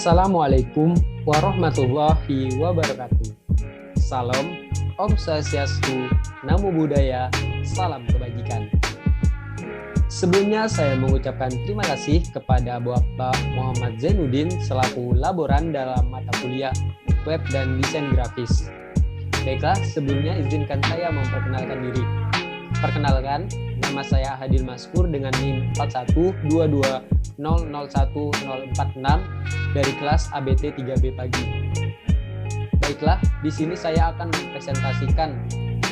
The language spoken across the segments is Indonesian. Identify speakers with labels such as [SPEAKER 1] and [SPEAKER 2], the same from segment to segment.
[SPEAKER 1] Assalamualaikum warahmatullahi wabarakatuh. Salam, Om Swastiastu, Namo Buddhaya, salam kebajikan. Sebelumnya saya mengucapkan terima kasih kepada Bapak Muhammad Zainuddin selaku laboran dalam mata kuliah Web dan Desain Grafis. Baiklah, sebelumnya izinkan saya memperkenalkan diri. Perkenalkan, nama saya Hadil Maskur dengan NIM 41220010046 dari kelas ABT 3B pagi. Baiklah, di sini saya akan mempresentasikan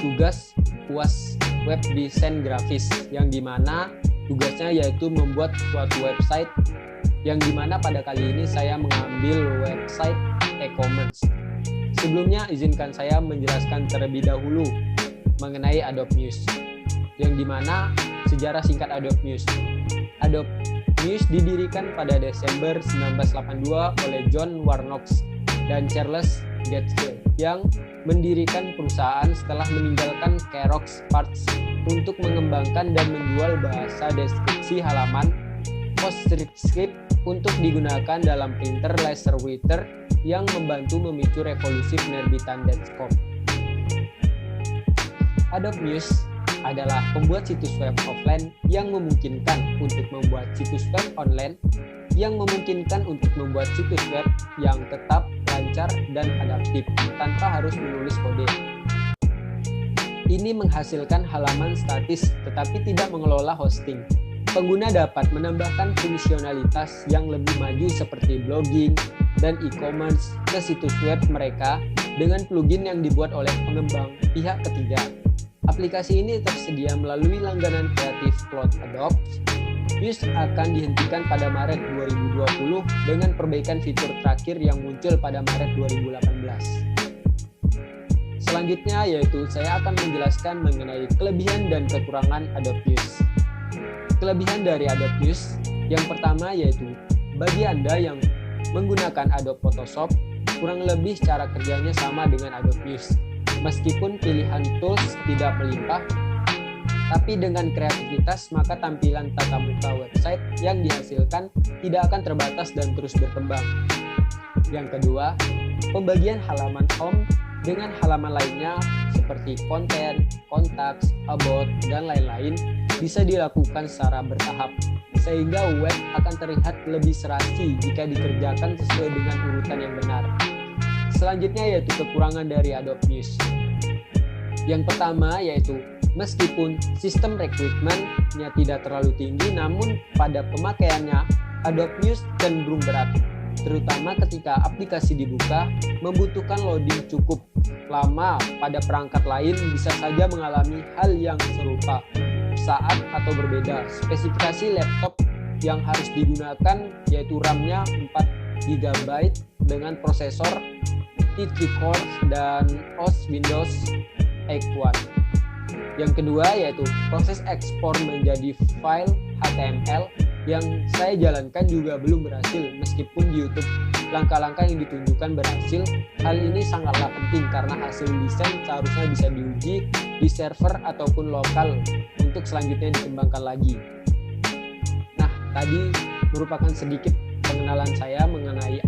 [SPEAKER 1] tugas UAS Web Desain Grafis yang dimana tugasnya yaitu membuat suatu website yang dimana pada kali ini saya mengambil website e-commerce. Sebelumnya izinkan saya menjelaskan terlebih dahulu mengenai Adobe Muse, yang dimana sejarah singkat Adobe Muse. Adobe Muse didirikan pada Desember 1982 oleh John Warnock dan Charles Gates yang mendirikan perusahaan setelah meninggalkan Xerox Parts untuk mengembangkan dan menjual bahasa deskripsi halaman PostScript untuk digunakan dalam printer laser writer yang membantu memicu revolusi penerbitan desktop. Adobe Muse adalah pembuat situs web offline yang memungkinkan untuk membuat situs web online, yang memungkinkan untuk membuat situs web yang tetap, lancar, dan adaptif tanpa harus menulis kode. Ini menghasilkan halaman statis tetapi tidak mengelola hosting. Pengguna dapat menambahkan fungsionalitas yang lebih maju seperti blogging dan e-commerce ke situs web mereka dengan plugin yang dibuat oleh pengembang pihak ketiga. Aplikasi ini tersedia melalui langganan kreatif Cloud Adobe. Muse akan dihentikan pada Maret 2020 dengan perbaikan fitur terakhir yang muncul pada Maret 2018. Selanjutnya yaitu saya akan menjelaskan mengenai kelebihan dan kekurangan Adobe Muse. Kelebihan dari Adobe Muse yang pertama yaitu bagi Anda yang menggunakan Adobe Photoshop, kurang lebih cara kerjanya sama dengan Adobe Muse. Meskipun pilihan tools tidak melimpah, tapi dengan kreativitas maka tampilan tata muka website yang dihasilkan tidak akan terbatas dan terus berkembang. Yang kedua, pembagian halaman home dengan halaman lainnya seperti konten, contacts, about, dan lain-lain bisa dilakukan secara bertahap, sehingga web akan terlihat lebih serasi jika dikerjakan sesuai dengan urutan yang benar. Selanjutnya yaitu kekurangan dari Adobe Muse. Yang pertama yaitu meskipun sistem rekrutmennya tidak terlalu tinggi, namun pada pemakaiannya Adobe Muse cenderung berat, terutama ketika aplikasi dibuka membutuhkan loading cukup lama pada perangkat lain bisa saja mengalami hal yang serupa saat atau berbeda. Spesifikasi laptop yang harus digunakan yaitu RAM-nya 4 GB dengan prosesor i3 Core dan OS Windows 8. Yang kedua yaitu proses ekspor menjadi file HTML yang saya jalankan juga belum berhasil, meskipun di YouTube langkah-langkah yang ditunjukkan berhasil. Hal ini sangatlah penting karena hasil desain seharusnya bisa diuji di server ataupun lokal untuk selanjutnya dikembangkan lagi. Nah, tadi merupakan sedikit pengenalan saya mengenai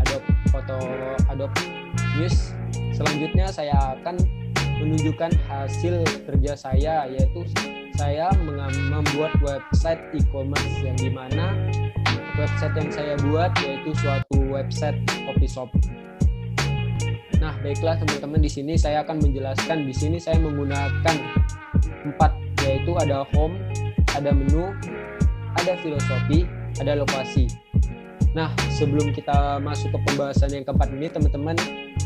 [SPEAKER 1] Adobe Muse. Selanjutnya saya akan menunjukkan hasil kerja saya, yaitu saya membuat website e-commerce yang dimana website yang saya buat yaitu suatu website coffee shop. Nah, baiklah teman-teman, di sini saya akan menjelaskan. Di sini saya menggunakan 4, yaitu ada home, ada menu, ada filosofi, ada lokasi. Nah, sebelum kita masuk ke pembahasan yang keempat ini, teman-teman,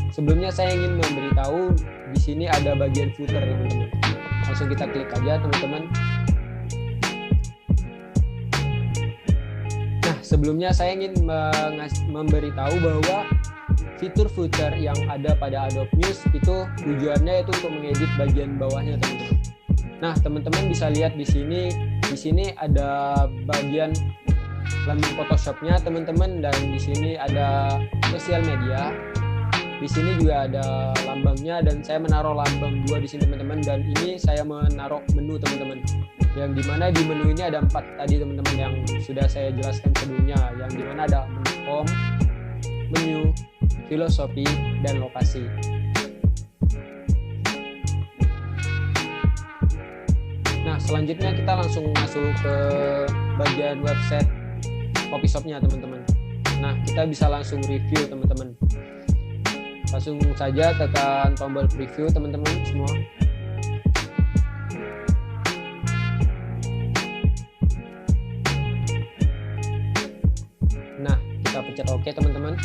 [SPEAKER 1] sebelumnya saya ingin memberitahu di sini ada bagian footer, teman-teman. Langsung kita klik aja, teman-teman. Nah, sebelumnya saya ingin memberitahu bahwa fitur footer yang ada pada Adobe Muse itu tujuannya itu untuk mengedit bagian bawahnya, teman-teman. Nah, teman-teman bisa lihat di sini ada bagian lambang Photoshop-nya, teman-teman, dan di sini ada sosial media. Di sini juga ada lambangnya dan saya menaruh lambang 2 di sini, teman-teman, dan ini saya menaruh menu, teman-teman. Yang dimana di menu ini ada 4 tadi, teman-teman, yang sudah saya jelaskan sebelumnya, yang dimana ada menu home, menu, filosofi, dan lokasi. Nah, selanjutnya kita langsung masuk ke bagian website Coffee Shop-nya, teman-teman. Nah, kita bisa langsung review, teman-teman. Langsung saja tekan tombol preview, teman-teman semua. Nah, kita pencet OK, teman-teman.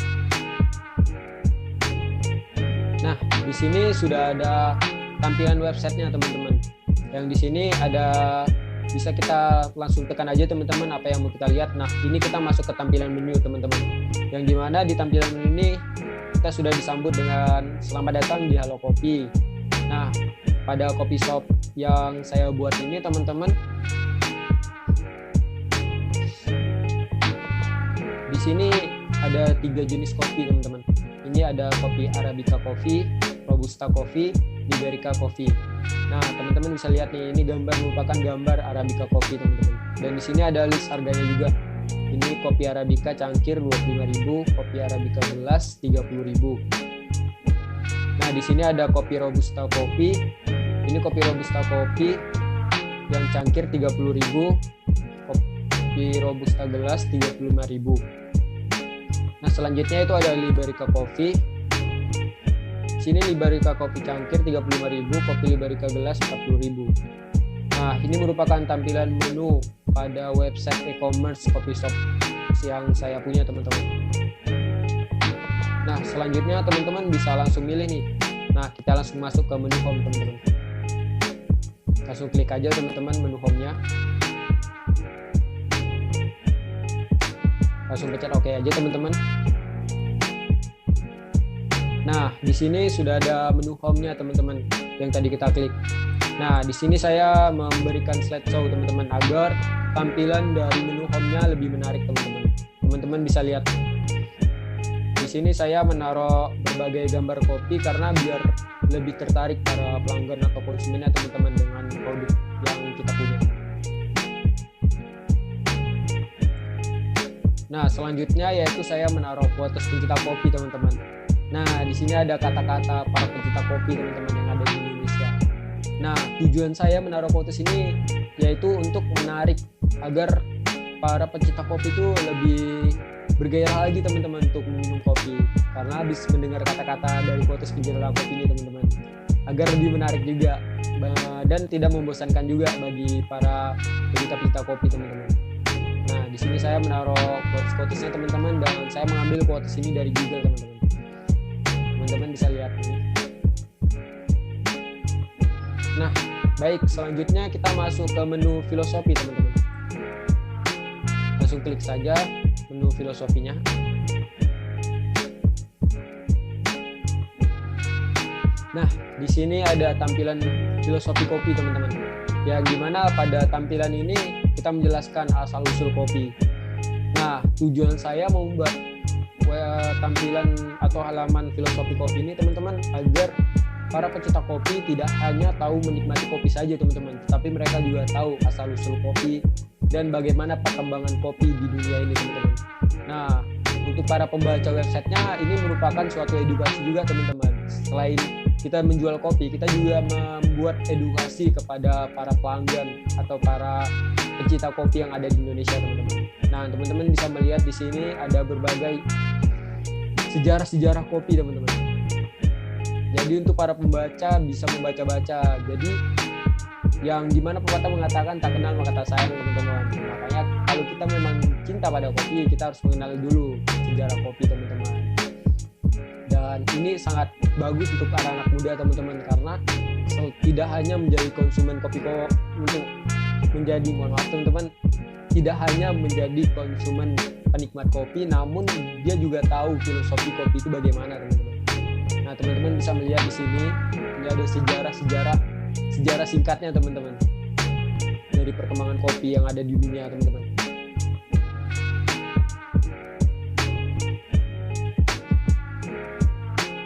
[SPEAKER 1] Nah, di sini sudah ada tampilan websitenya, teman-teman. Yang di sini ada, bisa kita langsung tekan aja, teman-teman, apa yang mau kita lihat. Nah, ini kita masuk ke tampilan menu, teman-teman. Yang dimana di tampilan menu ini kita sudah disambut dengan selamat datang di Halo Kopi. Nah, pada coffee shop yang saya buat ini, teman-teman, di sini ada 3 jenis kopi, teman-teman. Ini ada kopi Arabica Coffee, Robusta Coffee, Liberica Coffee. Nah, teman-teman bisa lihat nih, ini gambar merupakan gambar Arabica Coffee, teman-teman. Dan di sini ada list harganya juga. Ini kopi Arabica cangkir 25.000, kopi Arabica gelas 30.000. Nah, di sini ada kopi Robusta Coffee. Ini kopi Robusta Coffee yang cangkir 30.000, kopi Robusta gelas 35.000. Nah, selanjutnya itu ada Liberica Coffee. Sini Liberica Coffee cangkir 35.000, kopi Liberica gelas 40.000. Nah, ini merupakan tampilan menu pada website e-commerce coffee shop yang saya punya, teman-teman. Nah, selanjutnya teman-teman bisa langsung milih nih. Nah, kita langsung masuk ke menu home, teman-teman. Langsung klik aja, teman-teman, menu home-nya. Langsung pencet OK aja, teman-teman. Nah, di sini sudah ada menu home-nya, teman-teman, yang tadi kita klik. Nah, di sini saya memberikan slideshow, teman-teman, agar tampilan dari menu home-nya lebih menarik, teman-teman. Teman-teman bisa lihat. Di sini saya menaruh berbagai gambar kopi karena biar lebih tertarik para pelanggan atau konsumennya, teman-teman, dengan produk yang kita punya. Nah, selanjutnya yaitu saya menaruh quotes pencinta kopi, teman-teman. Nah, di sini ada kata-kata para pencinta kopi, teman-teman, yang ada di Indonesia. Nah, tujuan saya menaruh quotes ini yaitu untuk menarik agar para pencinta kopi itu lebih bergairah lagi, teman-teman, untuk minum kopi. Karena habis mendengar kata-kata dari quotes pencinta kopi ini, teman-teman, agar lebih menarik juga dan tidak membosankan juga bagi para pencinta kopi, teman-teman. Nah, di sini saya menaruh quotes-quotesnya, teman-teman, dan saya mengambil quotes ini dari Google, teman-teman. Teman-teman bisa lihat ini. Nah, baik, selanjutnya kita masuk ke menu filosofi, teman-teman. Langsung klik saja menu filosofinya. Nah, di sini ada tampilan filosofi kopi, teman-teman. Yang gimana pada tampilan ini kita menjelaskan asal-usul kopi. Nah, tujuan saya membuat tampilan atau halaman filosofi kopi ini, teman-teman, agar para pecinta kopi tidak hanya tahu menikmati kopi saja, teman-teman, tapi mereka juga tahu asal-usul kopi dan bagaimana perkembangan kopi di dunia ini, teman-teman. Nah, untuk para pembaca websitenya ini merupakan suatu edukasi juga, teman-teman. Selain kita menjual kopi, kita juga membuat edukasi kepada para pelanggan atau para pencinta kopi yang ada di Indonesia, teman-teman. Nah, teman-teman bisa melihat di sini ada berbagai sejarah-sejarah kopi, teman-teman. Jadi untuk para pembaca bisa membaca-baca. Jadi yang dimana pepatah mengatakan tak kenal maka tak sayang, teman-teman. Makanya kalau kita memang cinta pada kopi, kita harus mengenal dulu sejarah kopi, teman-teman. Dan ini sangat bagus untuk para anak muda, teman-teman, karena tidak hanya menjadi konsumen kopi untuk menjadi, mohon maaf, teman-teman, tidak hanya menjadi konsumen penikmat kopi, namun dia juga tahu filosofi kopi itu bagaimana, teman-teman. Nah, teman-teman bisa melihat di sini ini ada sejarah singkatnya, teman-teman, dari perkembangan kopi yang ada di dunia, teman-teman.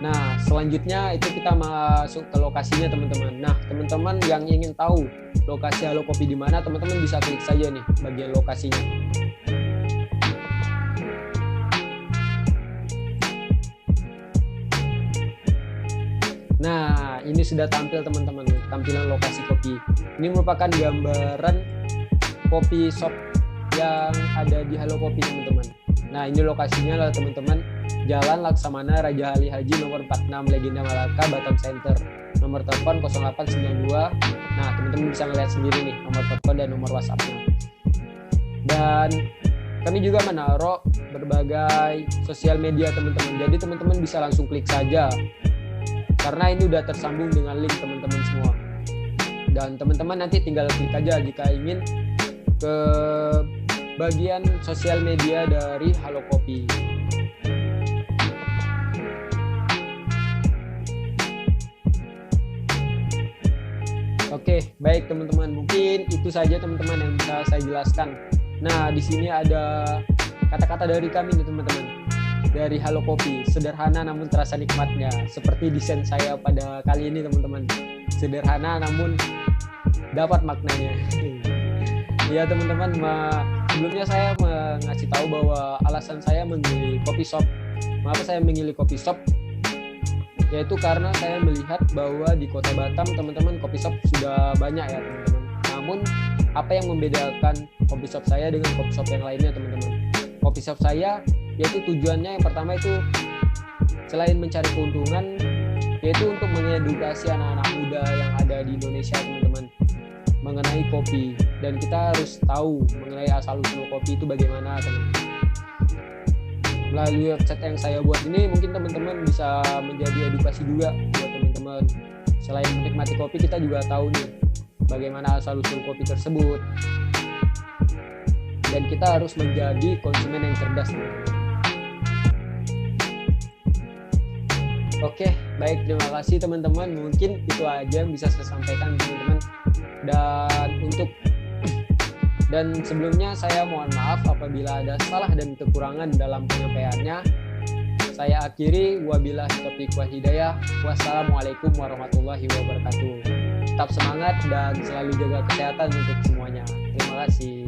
[SPEAKER 1] Nah, selanjutnya itu kita masuk ke lokasinya, teman-teman. Nah, teman-teman yang ingin tahu lokasi Halo Kopi di mana, teman-teman bisa klik saja nih bagian lokasinya. Nah, ini sudah tampil teman-teman, tampilan lokasi kopi. Ini merupakan gambaran kopi shop yang ada di Halo Kopi teman-teman. Nah, ini lokasinya lah teman-teman, Jalan Laksamana Raja Ali Haji nomor 46 Legenda Malaka, Batam Center. Nomor telepon 0892. Nah, teman-teman bisa ngeliat sendiri nih nomor telepon dan nomor WhatsApp-nya. Dan kami juga menaruh berbagai sosial media teman-teman. Jadi teman-teman bisa langsung klik saja, karena ini udah tersambung dengan link teman-teman semua. Dan teman-teman nanti tinggal klik aja jika ingin ke bagian sosial media dari Halo Kopi. Oke, baik teman-teman. Mungkin itu saja teman-teman yang bisa saya jelaskan. Nah, di sini ada kata-kata dari kami nih teman-teman. Dari Halo Kopi, sederhana namun terasa nikmatnya. Seperti desain saya pada kali ini teman-teman. Sederhana namun dapat maknanya. Ya teman-teman, sebelumnya saya mengasih tahu bahwa alasan saya memilih kopi shop. Mengapa saya memilih kopi shop? Yaitu karena saya melihat bahwa di Kota Batam teman-teman kopi shop sudah banyak ya teman-teman. Namun apa yang membedakan kopi shop saya dengan kopi shop yang lainnya teman-teman? Kopi shop saya yaitu tujuannya yang pertama itu selain mencari keuntungan, yaitu untuk mengedukasi anak-anak muda yang ada di Indonesia teman-teman mengenai kopi, dan kita harus tahu mengenai asal-usul kopi itu bagaimana teman-teman. Melalui website yang saya buat ini mungkin teman-teman bisa menjadi edukasi juga buat teman-teman. Selain menikmati kopi, kita juga tahu nih bagaimana asal-usul kopi tersebut, dan kita harus menjadi konsumen yang cerdas teman-teman. Oke, baik, terima kasih teman-teman. Mungkin itu aja yang bisa saya sampaikan teman-teman. Dan sebelumnya saya mohon maaf apabila ada salah dan kekurangan dalam penyampaiannya. Saya akhiri, wabillahi taufiq wal hidayah. Wassalamualaikum warahmatullahi wabarakatuh. Tetap semangat dan selalu jaga kesehatan untuk semuanya. Terima kasih.